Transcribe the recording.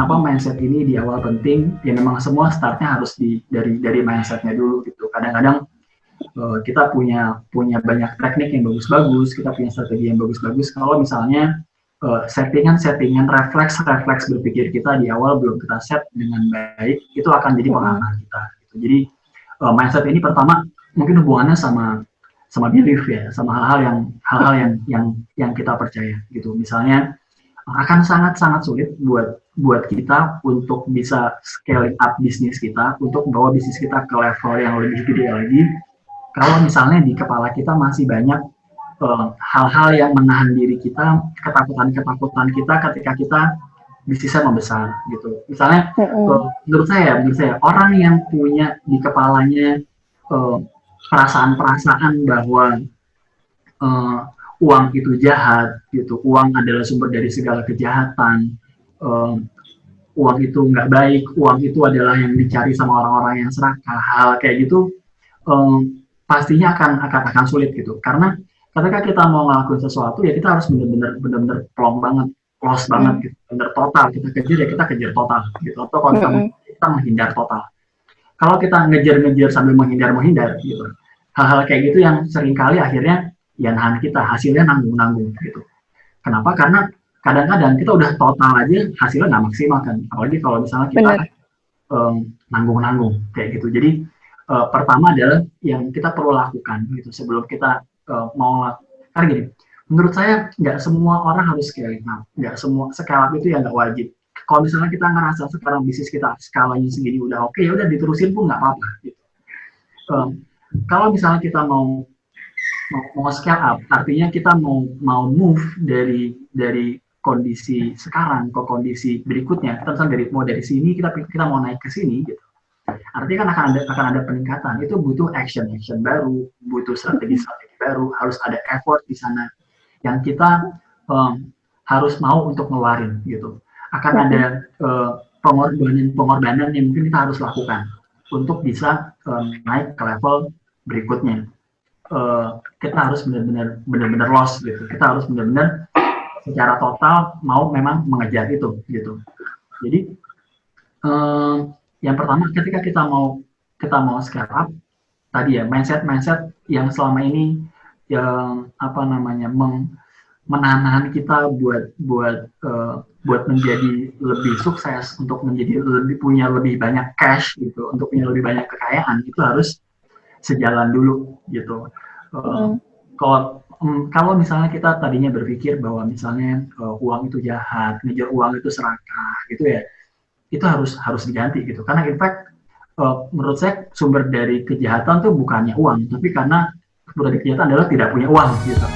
kenapa mindset ini di awal penting? Ya memang semua startnya harus dari mindsetnya dulu gitu. Kadang-kadang kita punya banyak teknik yang bagus-bagus, kita punya strategi yang bagus-bagus. Kalau misalnya settingan refleks berpikir kita di awal belum kita set dengan baik, itu akan jadi penghalang kita. Gitu. Jadi mindset ini pertama mungkin hubungannya sama belief ya, sama hal-hal yang kita percaya gitu. Misalnya akan sangat sulit buat kita untuk bisa scaling up bisnis kita, untuk membawa bisnis kita ke level yang lebih gede lagi, kalau misalnya di kepala kita masih banyak hal-hal yang menahan diri kita, ketakutan kita ketika kita bisnisnya membesar gitu. Misalnya menurut saya orang yang punya di kepalanya perasaan-perasaan bahwa uang itu jahat gitu, uang adalah sumber dari segala kejahatan, uang itu nggak baik, uang itu adalah yang dicari sama orang-orang yang serakah, hal kayak gitu pastinya akan sulit gitu, karena ketika kita mau ngelakuin sesuatu ya kita harus benar-benar plong banget, close banget gitu, benar total kita kejar total gitu, atau kalau kita menghindar total. Kalau kita ngejar sambil menghindar gitu, hal-hal kayak gitu yang seringkali akhirnya ya nahan kita, hasilnya nanggung gitu. Kenapa? Karena kadang-kadang kita udah total aja hasilnya nggak maksimal kan, apalagi kalau misalnya kita nanggung kayak gitu. Jadi pertama adalah yang kita perlu lakukan gitu sebelum kita mau karena gini, menurut saya nggak semua orang harus scaling up, nggak semua scale up itu ya nggak wajib. Kalau misalnya kita ngerasa sekarang bisnis kita skalanya segini udah oke, ya udah diterusin pun nggak apa-apa gitu. Kalau misalnya kita mau scale up, artinya kita mau move dari kondisi sekarang ke kondisi berikutnya. Kita misalnya dari sini kita mau naik ke sini gitu. Artinya kan akan ada peningkatan. Itu butuh action baru, butuh strategi baru, harus ada effort di sana yang kita harus mau untuk ngeluarin gitu. Akan ada pengorbanan yang mungkin kita harus lakukan untuk bisa naik ke level berikutnya. Kita harus benar-benar loss gitu. Kita harus benar-benar secara total mau memang mengejar itu gitu. Jadi yang pertama ketika kita mau scale up tadi ya, mindset yang selama ini yang menahan kita buat menjadi lebih sukses, untuk menjadi punya lebih banyak cash gitu, untuk punya lebih banyak kekayaan, itu harus sejalan dulu gitu. Kalau misalnya kita tadinya berpikir bahwa misalnya uang itu jahat, ngejar uang itu serakah gitu ya, itu harus diganti gitu. Karena in fact menurut saya sumber dari kejahatan tuh bukannya uang, tapi karena sumber dari kejahatan adalah tidak punya uang gitu.